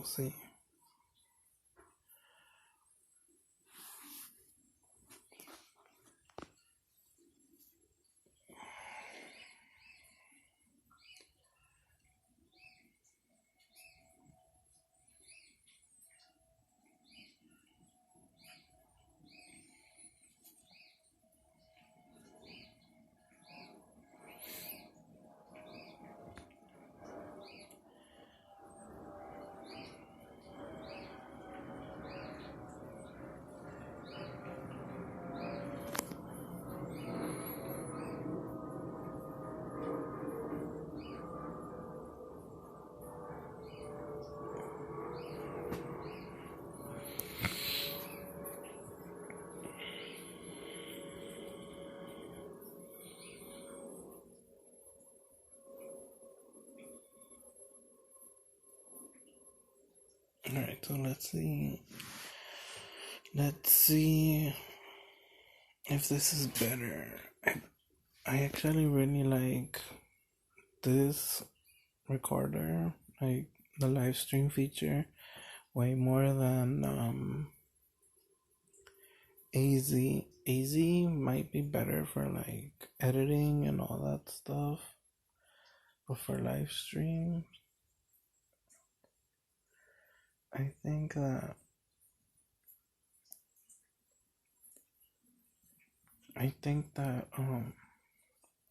see. Alright, so let's see. Let's see if this is better. I actually really like this recorder, like the live stream feature, way more than AZ. AZ might be better for like editing and all that stuff, but for live stream, I think that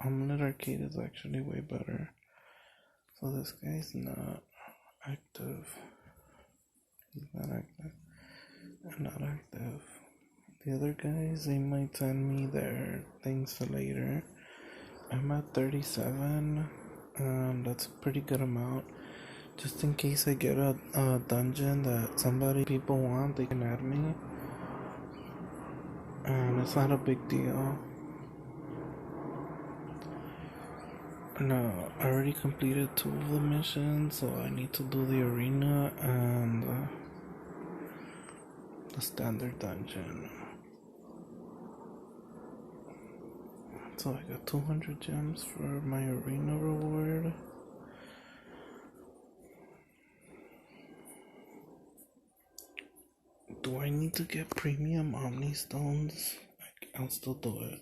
Omlet Arcade is actually way better. So this guy's not active. He's not active. I'm not active. The other guys, they might send me their things for later. I'm at 37, and that's a pretty good amount. Just in case I get a dungeon that people want, they can add me. And it's not a big deal. No, I already completed 2 of the missions, so I need to do the arena and the standard dungeon. So I got 200 gems for my arena reward. Do I need to get premium Omni Stones? I'll still do it.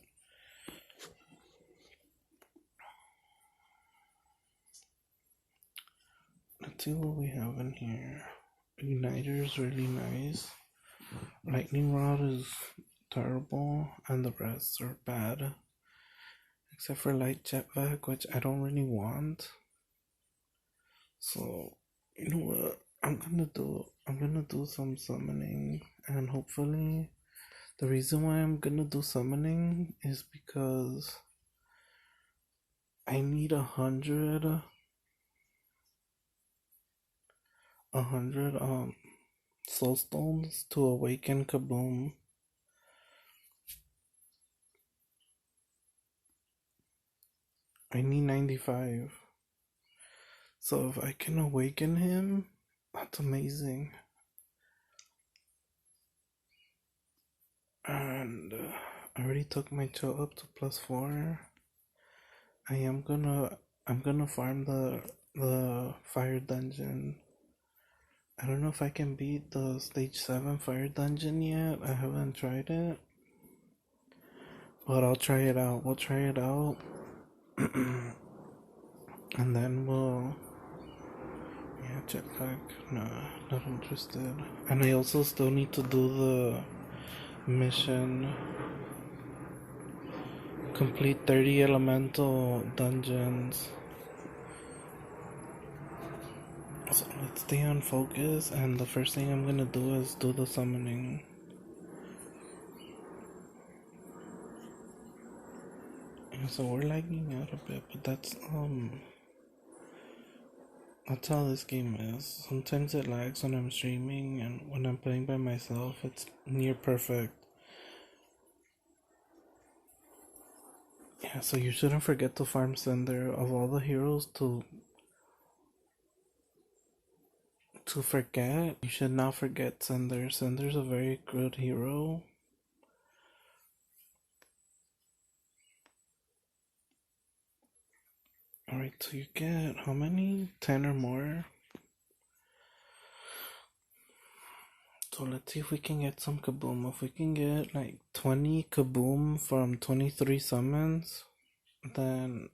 Let's see what we have in here. Igniter is really nice. Lightning Rod is terrible, and the rest are bad. Except for Light Jetpack, which I don't really want. So, you know what? I'm gonna do some summoning, and hopefully the reason why I'm gonna do summoning is because I need 100 soul stones to awaken Kaboom. I need 95. So if I can awaken him, that's amazing. And I already took my chill up to +4. I'm gonna farm the fire dungeon. I don't know if I can beat the stage 7 fire dungeon yet. I haven't tried it, but I'll try it out. We'll try it out, and then jetpack. Nah, not interested. And I also still need to do the mission. Complete 30 elemental dungeons. So let's stay on focus, and the first thing I'm gonna do is do the summoning. Yeah, so we're lagging out a bit, but that's how this game is. Sometimes it lags when I'm streaming, and when I'm playing by myself, it's near perfect. Yeah, so you shouldn't forget to farm Cinder. Of all the heroes to forget, you should not forget Cinder. Cinder's a very good hero. Alright, so you get how many? 10 or more? So let's see if we can get some kaboom. If we can get like 20 kaboom from 23 summons, then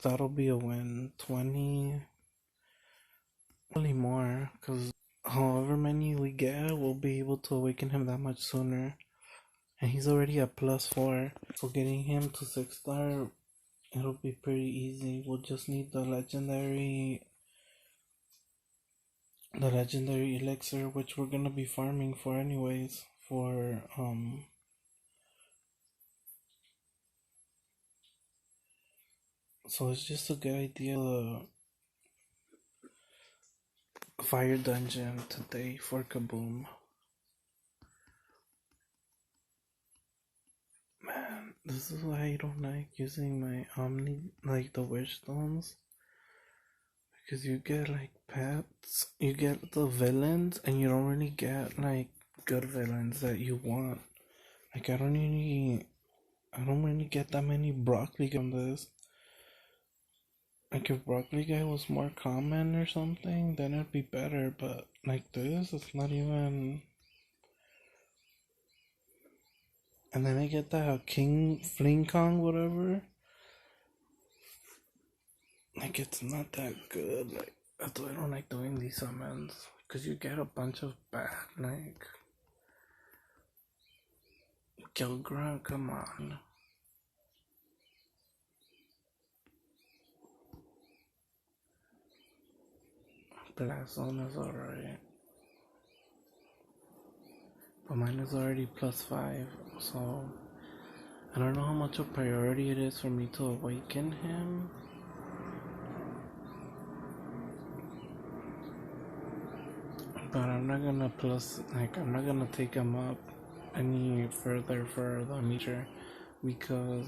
that'll be a win. 20, really more, because however many we get, we'll be able to awaken him that much sooner. And he's already at +4, so getting him to 6-star, it'll be pretty easy. We'll just need the legendary elixir, which we're gonna be farming for anyways, so it's just a good idea to fire dungeon today for kaboom. Man, this is why I don't like using my like the wish stones, because you get like pets, you get the villains, and you don't really get like good villains that you want. Like I don't really get that many broccoli on this. Like if broccoli guy was more common or something, then it'd be better. But like this, it's not even. And then I get that King Fling Kong, whatever. Like it's not that good. Like that's why I don't like doing these summons, because you get a bunch of bad, like Gilgrunt, come on. Blast Zone is alright. But mine is already +5, so I don't know how much a priority it is for me to awaken him. But I'm not gonna I'm not gonna take him up any further for the meter, because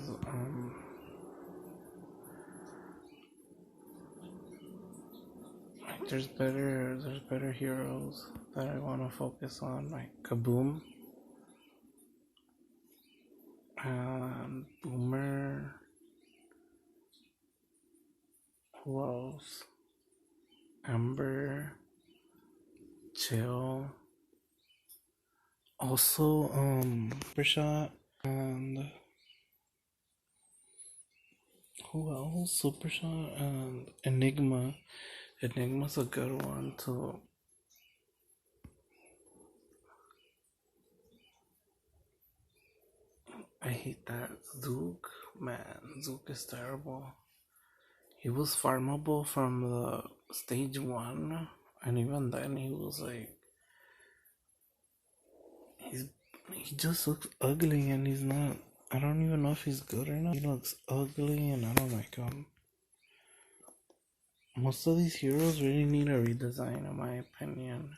like there's better heroes that I wanna focus on, like Kaboom and Boomer. Who else? Amber, Chill. Also, Supershot, and who else? Supershot and Enigma. Enigma's a good one too. I hate that Zook. Man, Zook is terrible. He was farmable from the stage 1, and even then he was like, he just looks ugly, and he's not. I don't even know if he's good or not. He looks ugly, and I don't like him. Most of these heroes really need a redesign, in my opinion.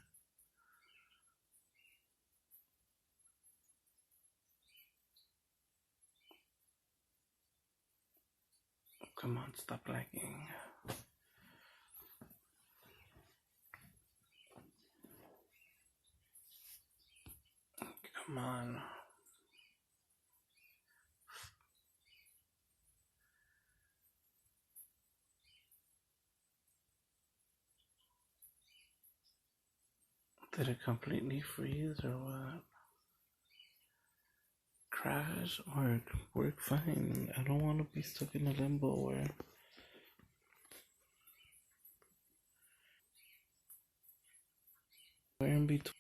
Come on, stop lagging. Come on. Did it completely freeze or what? Crash or work fine? I don't want to be stuck in a limbo where we're in between.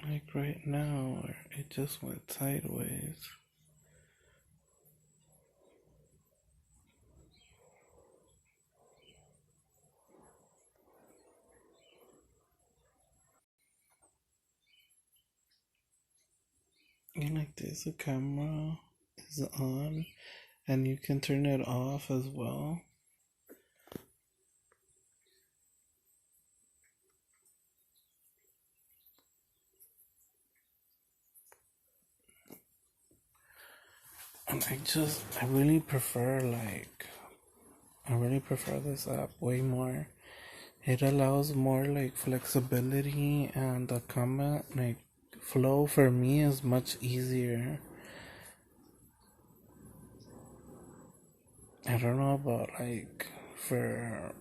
Like right now, it just went sideways. And like this, the camera is on, and you can turn it off as well. And I really prefer this app way more. It allows more like flexibility, and the comment like flow for me is much easier. I don't know about like for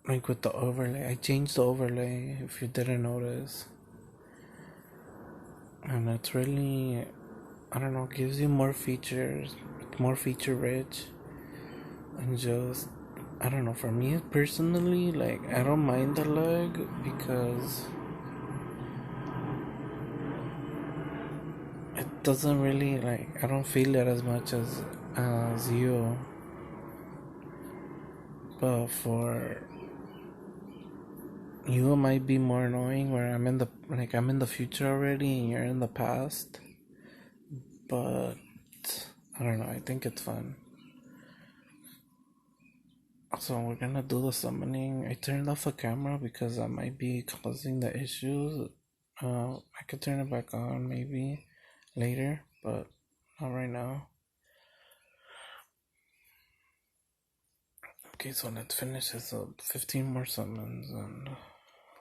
like with the overlay. I changed the overlay if you didn't notice. And it's really, I don't know, gives you more features, more feature rich. And just, I don't know, for me personally, like, I don't mind the lag because it doesn't really, like, I don't feel it as much as you. But for you, it might be more annoying where I'm in the future already and you're in the past. But I don't know, I think it's fun. So we're gonna do the summoning. I turned off the camera because that might be causing the issues. I could turn it back on maybe later, but not right now. Okay, so let's finish this up. 15 more summons and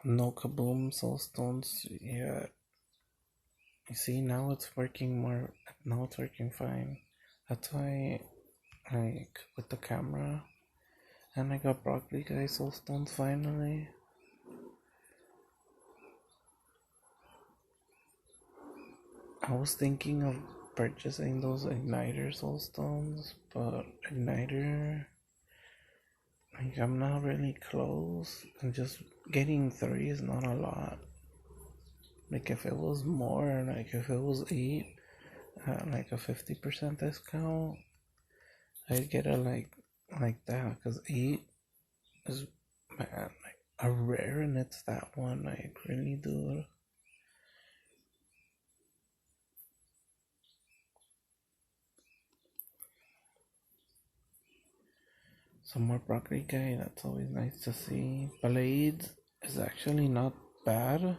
no kaboom soulstones yet. You see, now it's working more. Now it's working fine. That's why, like, with the camera. And I got broccoli guys soulstones finally. I was thinking of purchasing those igniter soulstones, but igniter, like, I'm not really close, and just getting 3 is not a lot. Like, if it was more, like if it was 8 at like a 50% discount, I'd get it like that, because 8 is, man, like a rare, and it's that one, like, really, dude. Some more broccoli guy, that's always nice to see. Blade is actually not bad,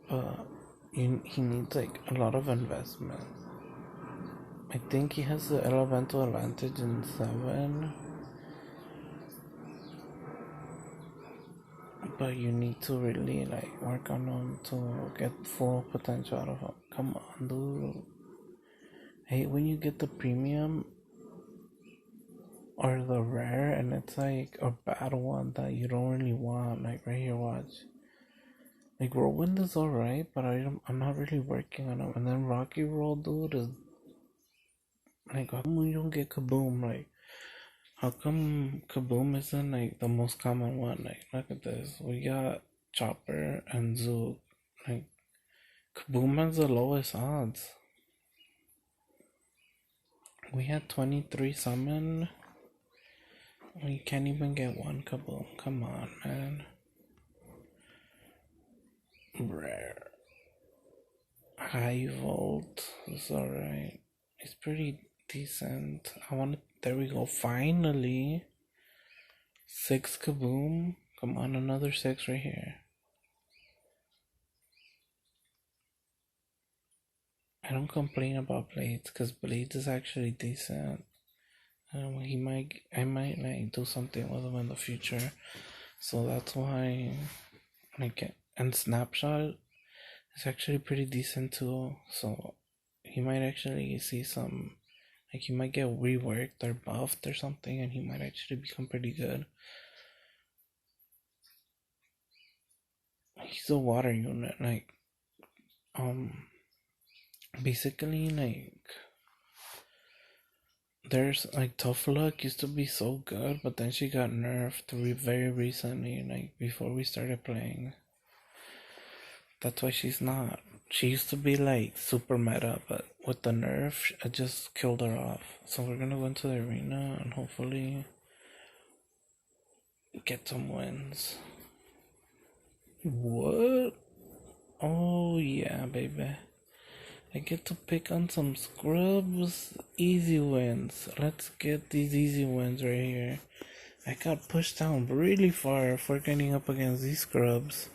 but he needs like a lot of investment. I think he has the elemental advantage in 7, but you need to really like work on him to get full potential out of him. Come on, dude. Hey, when you get the premium or the rare and it's like a bad one that you don't really want, like right here, watch. Like, Whirlwind is alright, but I'm not really working on him. And then Rocky Roll, dude, is like, how come we don't get Kaboom? Like, how come Kaboom isn't like the most common one? Like, look at this. We got Chopper and Zook. Like, Kaboom has the lowest odds. We had 23 summon. We can't even get one Kaboom. Come on, man. Rare. High Volt is alright. It's pretty decent. There we go. Finally. 6 Kaboom. Come on, another 6 right here. I don't complain about Blades because Blades is actually decent. I might like do something with him in the future, so that's why. And Snapshot is actually pretty decent too. So he might actually see some, like, he might get reworked or buffed or something, and he might actually become pretty good. He's a water unit, like, basically, like, there's like Tough Luck used to be so good, but then she got nerfed very recently, like before we started playing. That's why she's not. She used to be like super meta, but with the nerf, it just killed her off. So we're gonna go into the arena and hopefully get some wins. What? Oh yeah, baby. I get to pick on some scrubs. Easy wins. Let's get these easy wins right here. I got pushed down really far for getting up against these scrubs,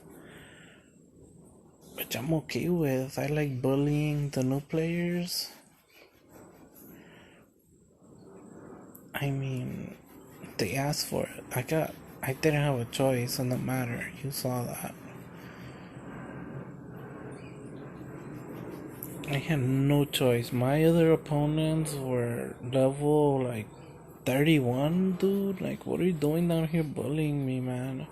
which I'm okay with. I like bullying the new players. I mean, they asked for it. I didn't have a choice in the matter. You saw that. I had no choice. My other opponents were level like 31, dude? Like, what are you doing down here bullying me, man?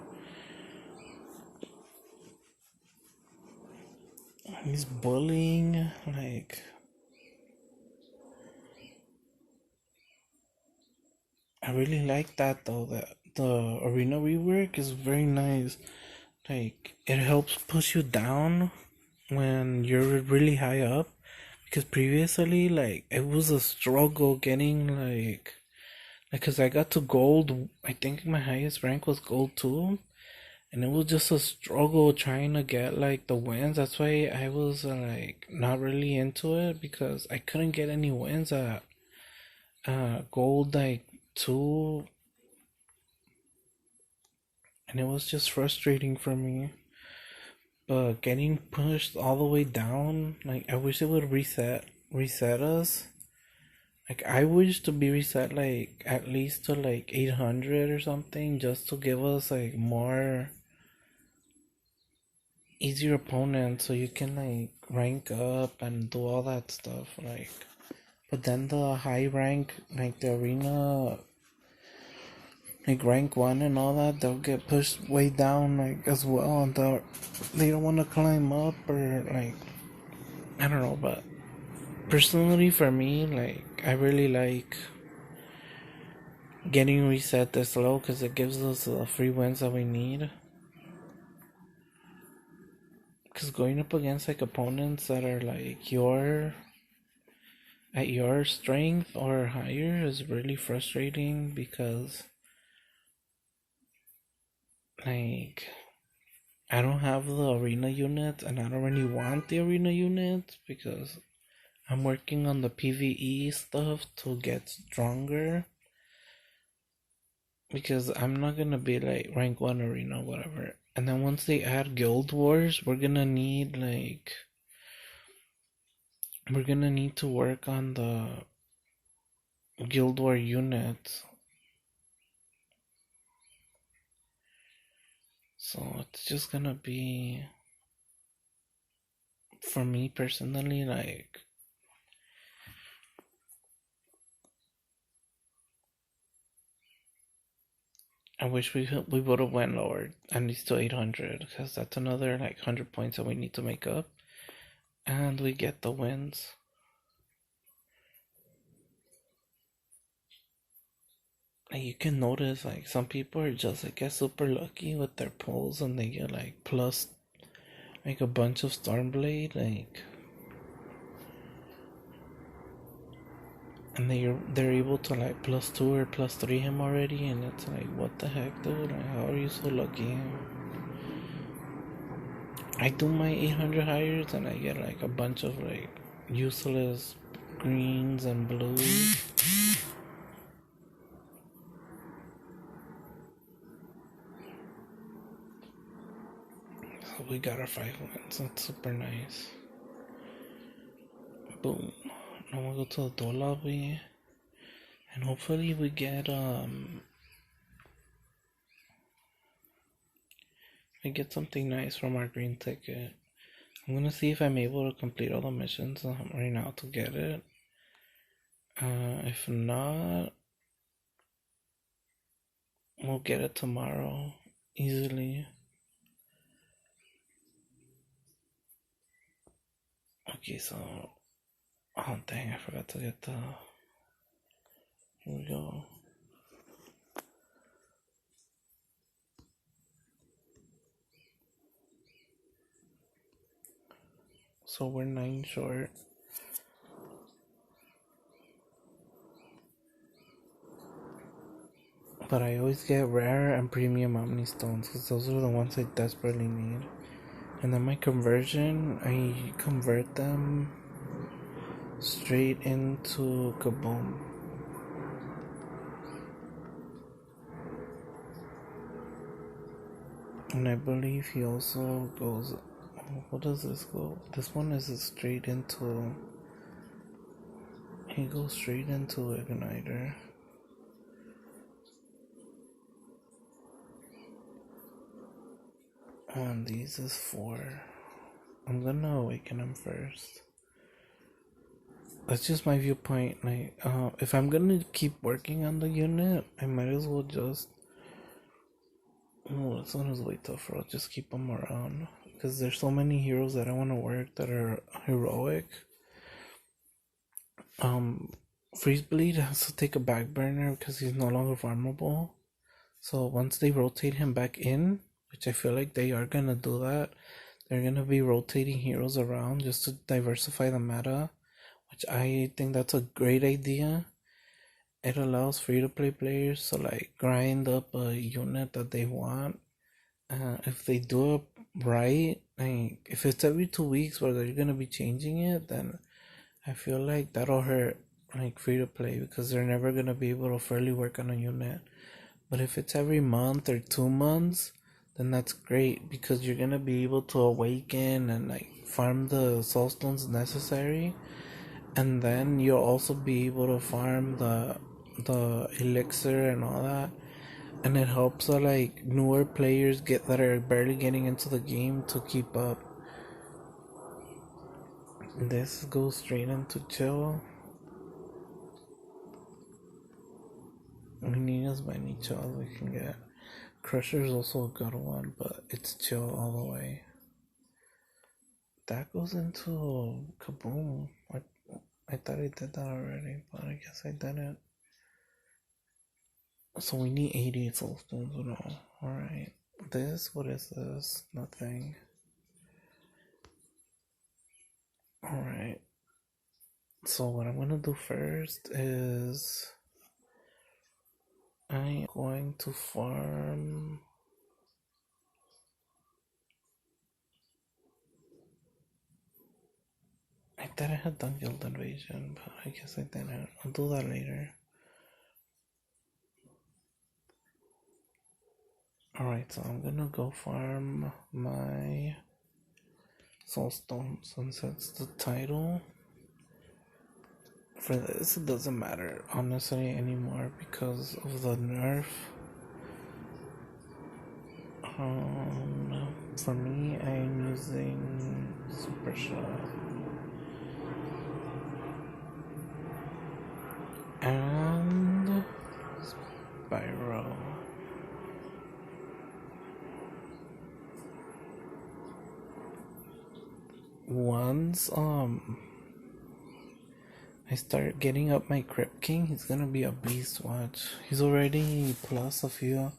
He's bullying, like... I really like that, though, that the arena rework is very nice. Like, it helps push you down when you're really high up. Because previously, like, it was a struggle getting, cause I got to gold. I think my highest rank was gold 2. And it was just a struggle trying to get, like, the wins. That's why I was, like, not really into it. Because I couldn't get any wins at gold, like, 2. And it was just frustrating for me. But getting pushed all the way down, like, I wish it would reset us. Like, I wish to be reset, like, at least to, like, 800 or something, just to give us, like, more easier opponents, so you can, like, rank up and do all that stuff, like. But then the high rank, like, the arena, like, rank 1 and all that, they'll get pushed way down, like, as well, and they don't want to climb up, or, like, I don't know. But personally, for me, like, I really like getting reset this low, because it gives us the free wins that we need. Because going up against, like, opponents that are, like, at your strength or higher is really frustrating, because, like, I don't have the arena units, and I don't really want the arena units, because I'm working on the PvE stuff to get stronger. Because I'm not gonna be, like, rank 1 arena, whatever. And then once they add Guild Wars, we're gonna need to work on the Guild War units. So it's just gonna be, for me personally, like, I wish we would have went lower, at least to 800, because that's another, like, 100 points that we need to make up, and we get the wins. Like, you can notice, like, some people are just, like, get super lucky with their pulls, and they get, like, plus, like, a bunch of Stormblade, like, and they're able to, like, +2 or +3 him already, and it's like, what the heck, dude? Like, how are you so lucky? I do my 800 hires, and I get, like, a bunch of, like, useless greens and blues. So we got our 5 wins. That's super nice. Boom. Now we'll go to the door lobby, and hopefully we get something nice from our green ticket. I'm gonna see if I'm able to complete all the missions right now to get it. If not, we'll get it tomorrow easily. Okay, so, oh dang, I forgot to get the, here we go. So we're 9 short. But I always get rare and premium Omni Stones, because those are the ones I desperately need. And then my conversion, I convert them straight into Kaboom. And I believe he also goes, what does this go? This one is straight into, he goes straight into Igniter. And these is 4. I'm gonna awaken him first. that's just my viewpoint. Like, if I'm gonna keep working on the unit, I might as well just. Oh, this one is way tougher. I'll just keep them around because there's so many heroes that I want to work that are heroic. Freeze Bleed has to take a back burner because he's no longer farmable. So once they rotate him back in, which I feel like they are gonna do that, they're gonna be rotating heroes around just to diversify the meta, which I think that's a great idea. It allows free-to-play players to like grind up a unit that they want. If they do it right, like if it's every 2 weeks where they're gonna be changing it, then I feel like that'll hurt like free-to-play because they're never gonna be able to fairly work on a unit. But if it's every month or 2 months, then that's great because you're gonna be able to awaken and like farm the soul stones necessary, and then you'll also be able to farm the elixir and all that, and it helps like newer players get that are barely getting into the game to keep up. This goes straight into chill. We need as many chill as we can get. Crusher is also a good one, but it's chill all the way. That goes into Kaboom. I thought I did that already, but I guess I didn't. So we need 88 soul stones. No. Alright. This, what is this? Nothing. Alright. So what I'm gonna do first is I'm going to farm. I thought I had done guild invasion, but I guess I didn't. I'll do that later. Alright, so I'm gonna go farm my soul stone since that's the title. For this, it doesn't matter honestly anymore because of the nerf. For me, I'm using Super Shot and Spyro. Once I start getting up my Crypt King, he's gonna be a beast. Watch, he's already plus a few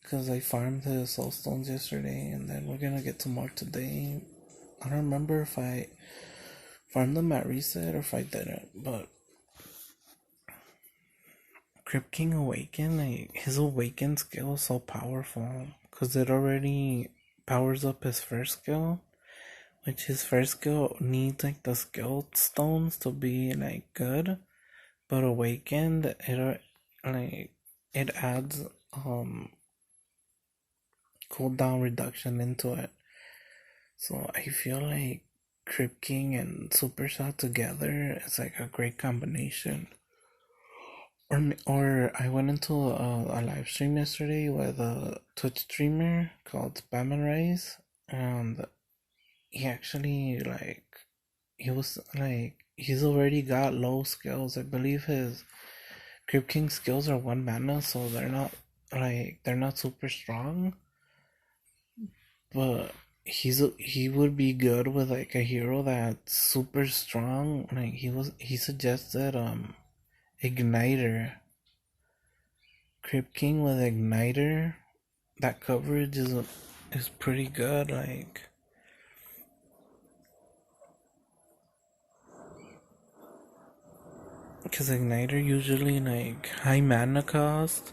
because I farmed the soul stones yesterday, and then we're gonna get some more today. I don't remember if I farmed them at reset or if I didn't, but Crypt King Awaken, like his Awaken skill is so powerful because it already powers up his first skill, which his first skill needs like the skill stones to be like good, but Awakened it like it adds cooldown reduction into it. So I feel like Crypt King and Super Shot together is like a great combination. Or I went into a live stream yesterday with a Twitch streamer called Spam and Rise, and he actually he's already got low skills. I believe his Crypt King skills are 1 mana, so they're not super strong. But he would be good with like a hero that's super strong. Like he suggested Igniter. Crypt King with Igniter, that coverage is pretty good. Like because Igniter usually like high mana cost.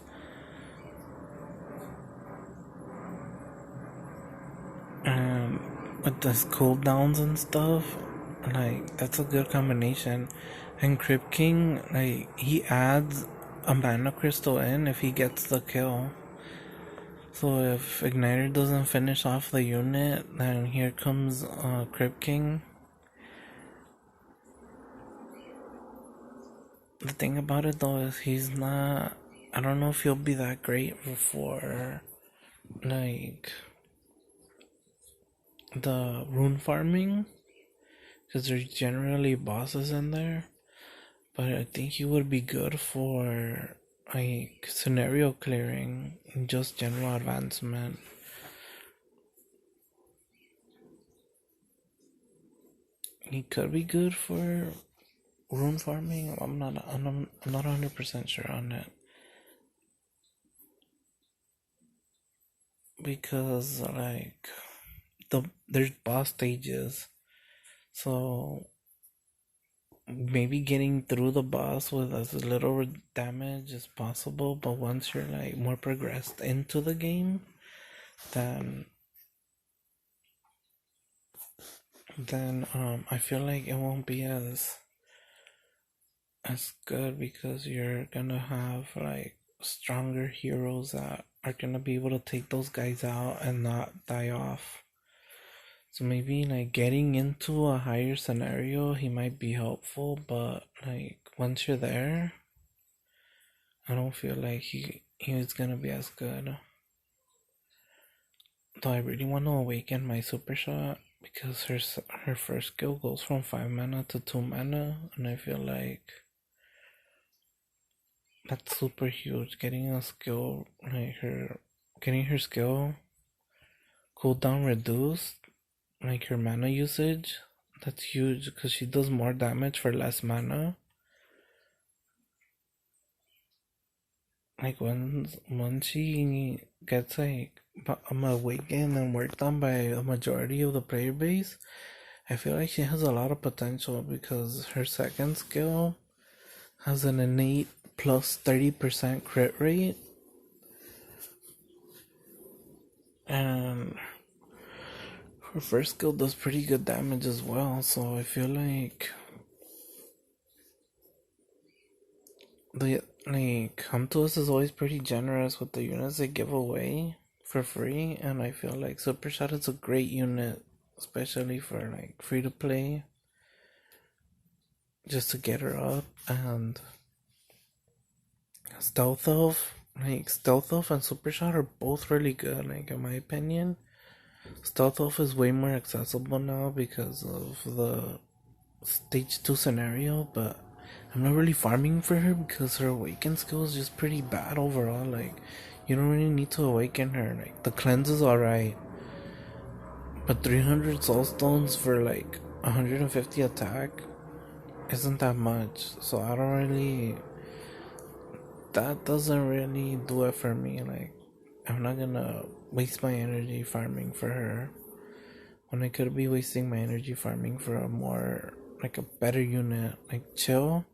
And with the cooldowns and stuff, like that's a good combination. And Crypt King, like he adds a mana crystal in if he gets the kill. So if Igniter doesn't finish off the unit, then here comes Crypt King. The thing about it though is he's not. I don't know if he'll be that great for like the rune farming, because there's generally bosses in there. But I think he would be good for like scenario clearing and just general advancement. He could be good for rune farming. I'm not 100% sure on it, because like there's boss stages, so maybe getting through the boss with as little damage as possible. But once you're like more progressed into the game, then I feel like it won't be as good, because you're gonna have like stronger heroes that are gonna be able to take those guys out and not die off. So maybe like getting into a higher scenario, he might be helpful, but like once you're there, I don't feel like he's gonna be as good. Though I really want to awaken my super shot, because her first skill goes from 5 mana to 2 mana, and I feel like that's super huge. Getting a skill like getting her skill cooldown reduced, like her mana usage, that's huge, because she does more damage for less mana. Like once she gets like awakened and worked on by a majority of the player base, I feel like she has a lot of potential, because her second skill has an innate plus 30% crit rate, and her first skill does pretty good damage as well. So I feel like Humtoos is always pretty generous with the units they give away for free, and I feel like Super Shot is a great unit, especially for like free to play, just to get her up. And Stealth Elf and Super Shot are both really good, like in my opinion. Stealth Elf is way more accessible now because of the stage 2 scenario, but I'm not really farming for her because her awaken skill is just pretty bad overall. Like, you don't really need to awaken her. Like, the cleanse is alright, but 300 soul stones for like 150 attack isn't that much. So I don't really. That doesn't really do it for me. Like, I'm not gonna waste my energy farming for her when I could be wasting my energy farming for a more, like, a better unit. Like Chill,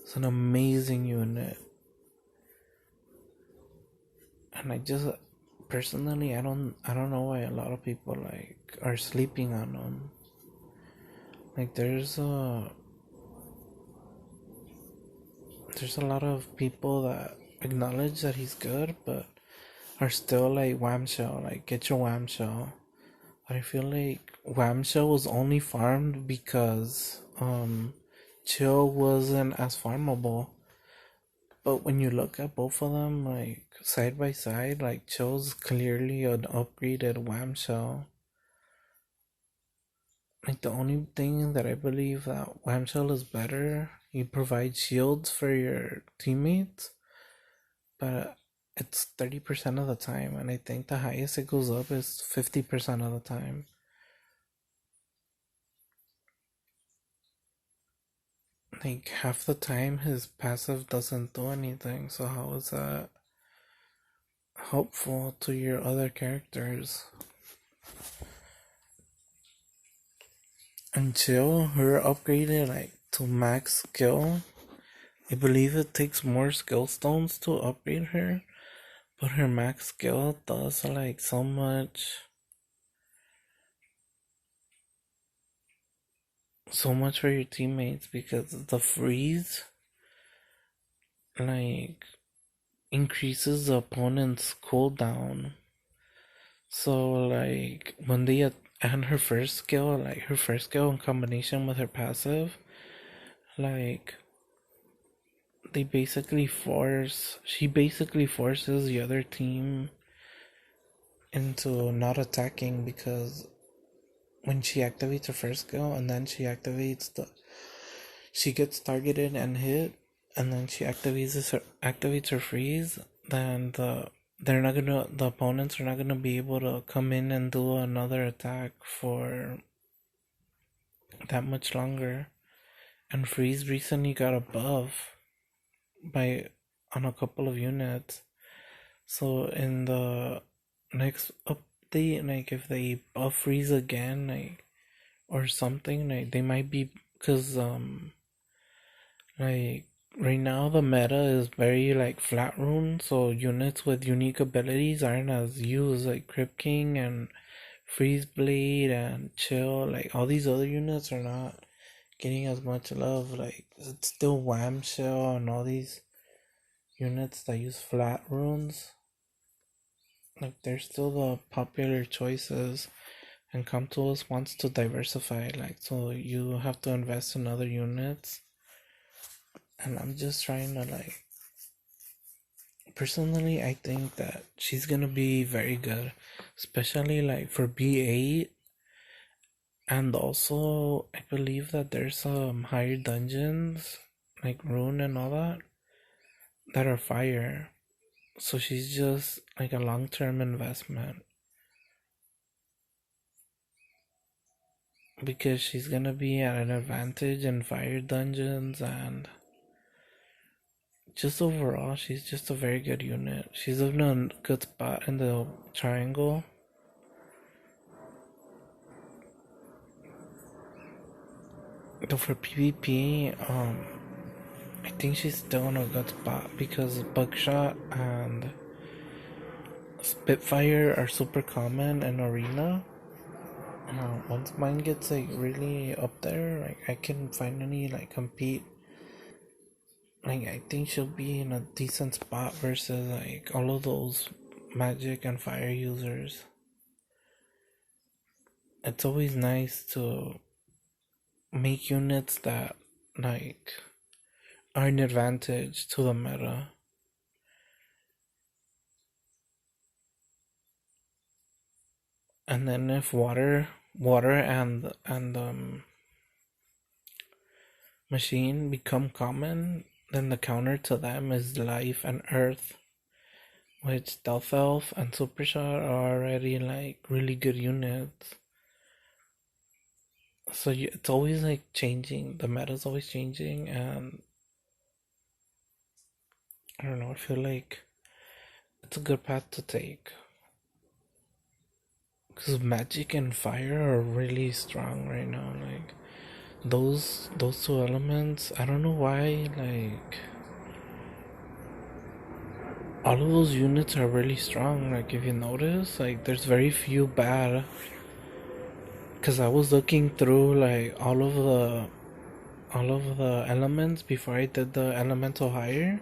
it's an amazing unit, and I just personally I don't know why a lot of people like are sleeping on him. Like there's a lot of people that acknowledge that he's good, but are still like Wham Shell, like get your Wham Shell. But I feel like Wham Shell was only farmed because Chill wasn't as farmable. But when you look at both of them, like side by side, like Chill's clearly an upgraded Wham Shell. Like the only thing that I believe that Wham Shell is better, you provide shields for your teammates, but it's 30% of the time, and I think the highest it goes up is 50% of the time. Like half the time his passive doesn't do anything, so how is that helpful to your other characters? Until her upgraded like to max skill, I believe it takes more skill stones to upgrade her, but her max skill does like so much for your teammates, because the freeze like increases the opponent's cooldown. So like when they and her first skill, in combination with her passive, like she basically forces the other team into not attacking, because when she activates her first skill, and then she gets targeted and hit, and then she activates her freeze, then the opponents are not gonna be able to come in and do another attack for that much longer. And freeze recently got a buff by on a couple of units. So in the next update, like if they buff freeze again, like or something, like they might be, because like right now the meta is very like flat rune, so units with unique abilities aren't as used, like Crypt King and Freeze Blade and Chill. Like all these other units are not getting as much love. Like it's still Wham Shell and all these units that use flat runes. Like they're still the popular choices, and Come to Us wants to diversify. Like so, you have to invest in other units, and I'm just trying to like. Personally, I think that she's gonna be very good, especially like for B8. And also, I believe that there's some higher dungeons, like Rune and all that are fire. So she's just like a long-term investment. Because she's gonna be at an advantage in fire dungeons, and just overall, she's just a very good unit. She's in a good spot in the triangle. Though for PvP, I think she's still in a good spot because Buckshot and Spitfire are super common in Arena. Once mine gets like really up there, like I can finally like compete. Like I think she'll be in a decent spot versus like all of those magic and fire users. It's always nice to make units that like are an advantage to the meta. And then if water and machine become common, then the counter to them is life and earth, which Stealth Elf and Supershot are already like really good units. So it's always like changing. The meta's always changing, and I don't know. I feel like it's a good path to take because magic and fire are really strong right now. Like those two elements. I don't know why. Like all of those units are really strong. Like if you notice, like there's very few bad. Cause I was looking through like all of the elements before I did the elemental hire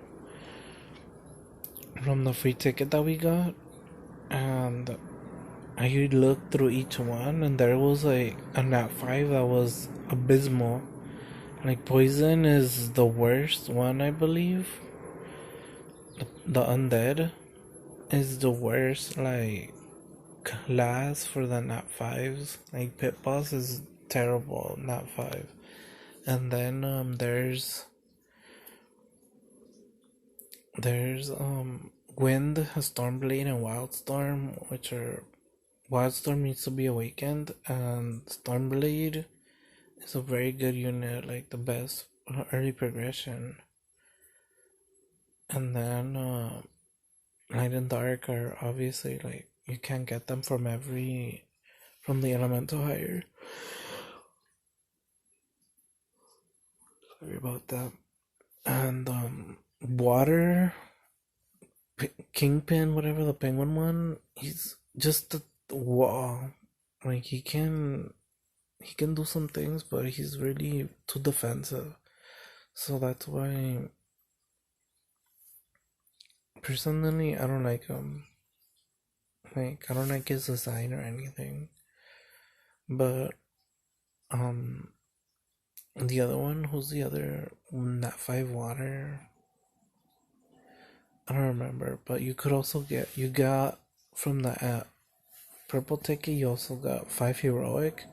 from the free ticket that we got, and I looked through each one, and there was like a nat 5 that was abysmal. Like poison is the worst one, I believe. The undead is the worst. Like class for the nat 5s. Like pit boss is terrible nat 5, and then there's Wind, Stormblade, and Wildstorm, which are Wildstorm needs to be awakened, and Stormblade is a very good unit, like the best early progression. And then Light and Dark are obviously like you can't get them from the elemental hire. Sorry about that. And Water Kingpin, whatever, the penguin one, he's just a wall. Like he can do some things, but he's really too defensive. So that's why personally I don't like him. Like I don't like his design or anything. But the other one, who's the other Nat 5 water? I don't remember, but you could also you got from the app Purple Ticket, you also got 5 heroic,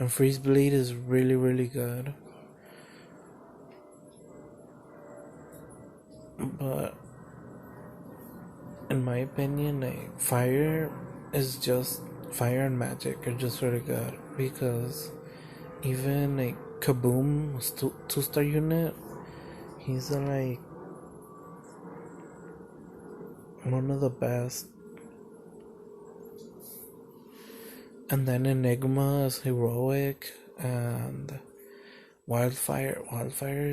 And Freeze Blade is really, really good. But in my opinion, like Fire and Magic are just really good because even like Kaboom, 2-star unit, he's like one of the best. And then Enigma is heroic, and Wildfire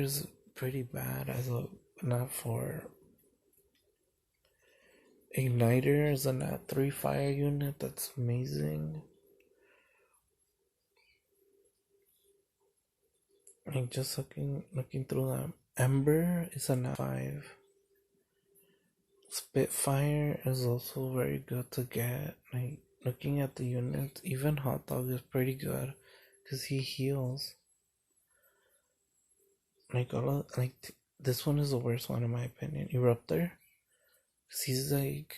is pretty bad as a not for Igniter is a nat 3 fire unit that's amazing. Like just looking through them. Ember is a nat 5. Spitfire is also very good to get. Like looking at the units, even Hot Dog is pretty good because he heals. Like this one is the worst one in my opinion. Eruptor, because he's like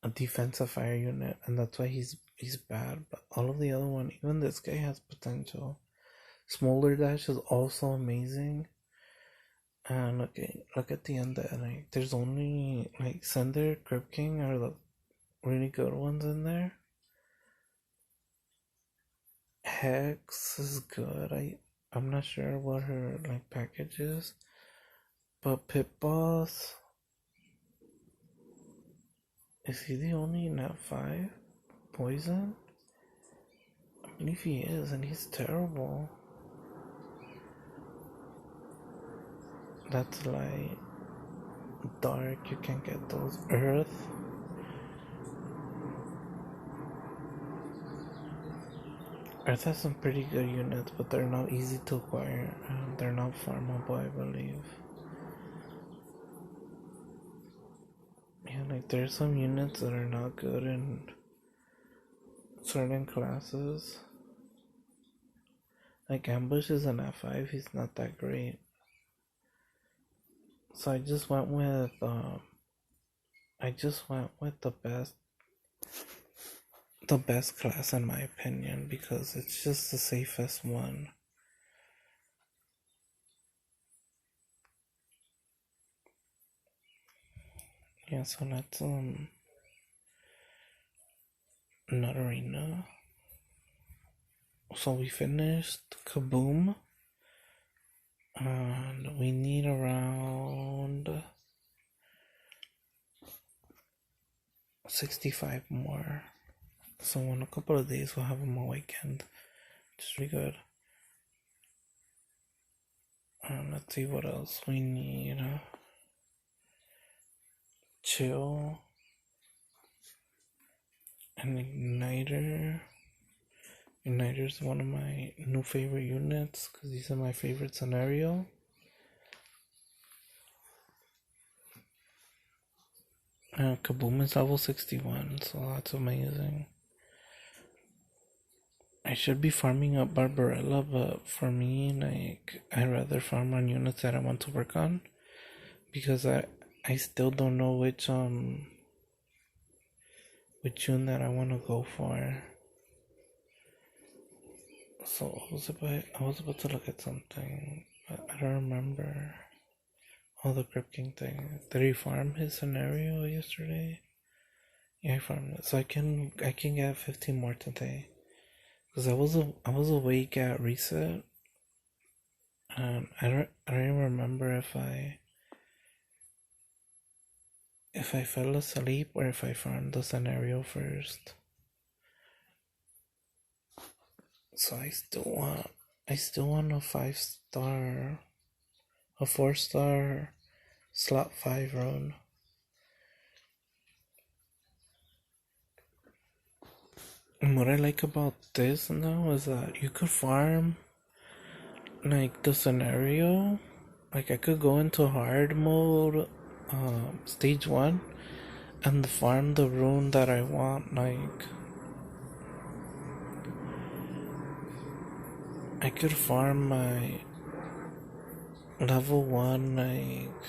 a defensive fire unit, and that's why he's bad. But all of the other one, even this guy has potential. Smolder Dash is also amazing. And look at the end there. Like there's only like Cinder, Crypt King are the really good ones in there. Hex is good. I'm not sure what her like package is, but Pit Boss, is he the only nat 5 poison? I believe he is, and he's terrible. That's like dark, you can't get those. Earth has some pretty good units, but they're not easy to acquire, and they're not farmable, I believe. Yeah, like there's some units that are not good in certain classes. Like Ambush is an F5, he's not that great. So I just went with the best class in my opinion, because it's just the safest one. Yeah, so let's not arena. So we finished Kaboom, and we need around 65 more. So in a couple of days we'll have them all weekend. Just really good. Let's see what else we need. Chill. An Igniter. Igniter is one of my new favorite units because these are my favorite scenario. Kaboom is level 61, so that's amazing. I should be farming up Barbarella, but for me, like, I'd rather farm on units that I want to work on, because I still don't know which unit I want to go for. So I was about to look at something, but I don't remember. Oh, the Crypt King thing. Did he farm his scenario yesterday? Yeah, I farmed it. So I can get 15 more today. Cause I was awake at reset, and I don't even remember if I fell asleep or if I farmed the scenario first. So I still want a 5-star, a 4-star slot 5 run. And what I like about this now is that you could farm like the scenario. Like I could go into hard mode, stage 1, and farm the rune that I want. Like I could farm my level 1, like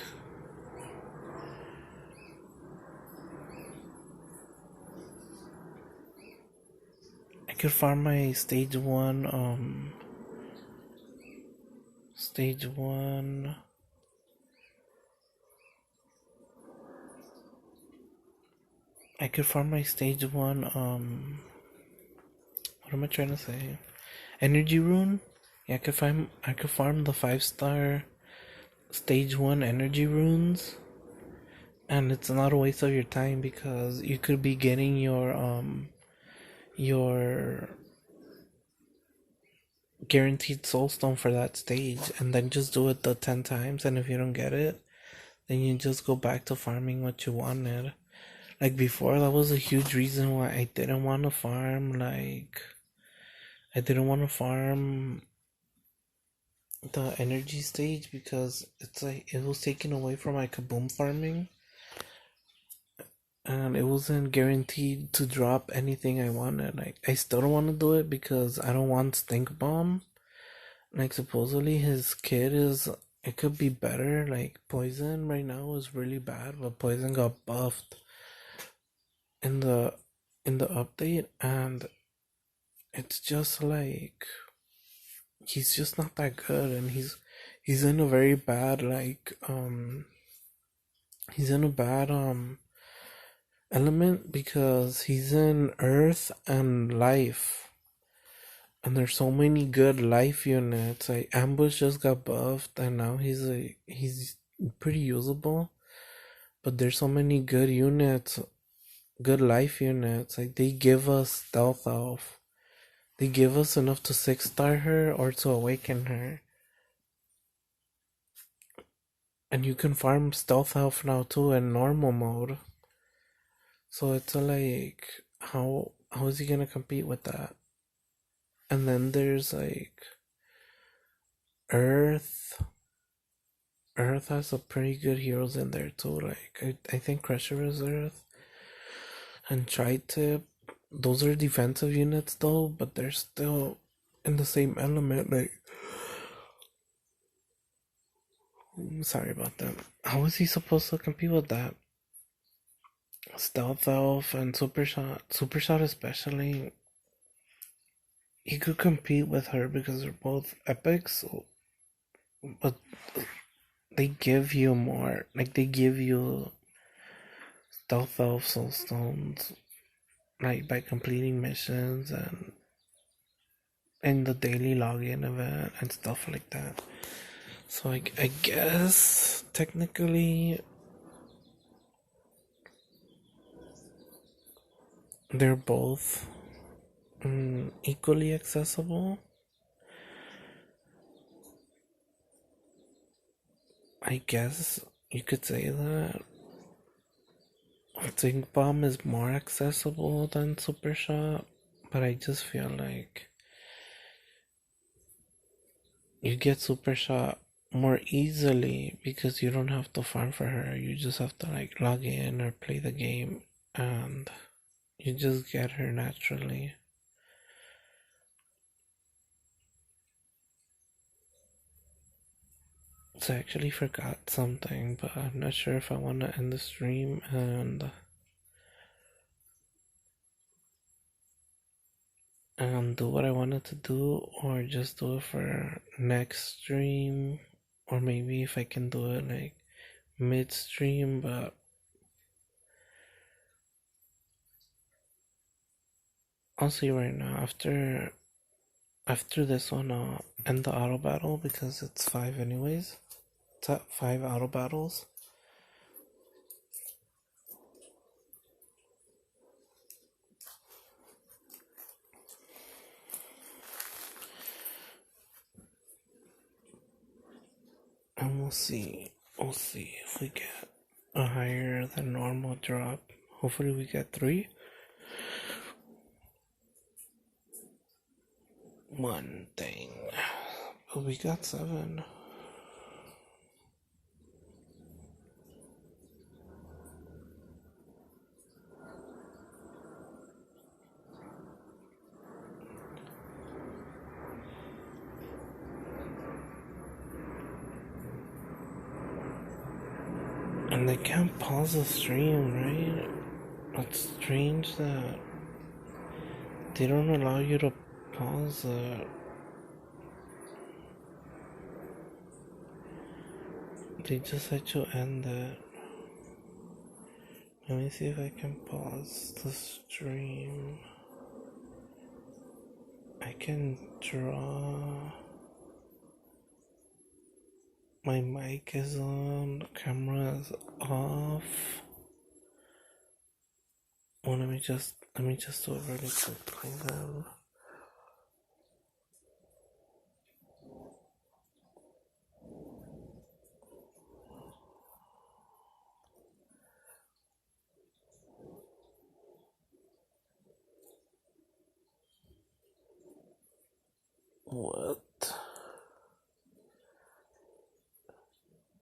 I could farm my stage one, I could farm my stage one, what am I trying to say? Energy rune? Yeah, I could farm the 5-star stage 1 energy runes. And it's not a waste of your time because you could be getting your guaranteed soulstone for that stage and then just do it the 10 times, and if you don't get it, then you just go back to farming what you wanted. Like before, that was a huge reason why I didn't want to farm, the energy stage, because it's like it was taken away from my kaboom farming, and it wasn't guaranteed to drop anything I wanted. Like I still don't want to do it because I don't want stink bomb. Like supposedly his kid is, it could be better. Like poison right now is really bad, but poison got buffed in the update, and it's just like he's just not that good, and he's in a very bad he's in a bad element because he's in earth and life, and there's so many good life units. Like ambush just got buffed and now he's pretty usable, but there's so many good units, good life units. Like they give us stealth elf, they give us enough to 6-star her or to awaken her. And you can farm stealth elf now too in normal mode. So it's like, how is he gonna compete with that? And then there's like Earth. Earth has some pretty good heroes in there too. Like I think Crusher is Earth, and Tri-Tip. Those are defensive units though, but they're still in the same element. Like, sorry about that. How is he supposed to compete with that? Stealth Elf and Super Shot especially, he could compete with her because they're both epics, but they give you more. Like they give you Stealth Elf soulstones, like by completing missions and in the daily login event and stuff like that. So I guess technically they're both equally accessible. I guess you could say that. Stink Bomb is more accessible than Super Shot, but I just feel like you get Super Shot more easily because you don't have to farm for her. You just have to like log in or play the game, and you just get her naturally. So I actually forgot something, but I'm not sure if I want to end the stream and do what I wanted to do, or just do it for next stream, or maybe if I can do it like mid-stream. But I'll see right now. After this one, I'll end the auto battle because it's 5 anyways. It's at 5 auto battles. And we'll see if we get a higher than normal drop. Hopefully we get 3. One thing. But we got 7. And they can't pause the stream, right? It's strange that They don't allow you to pause it. They just let you end it. Let me see if I can pause the stream. I can draw. My mic is on, the camera is off. Well, let me just do it really quickly then. What?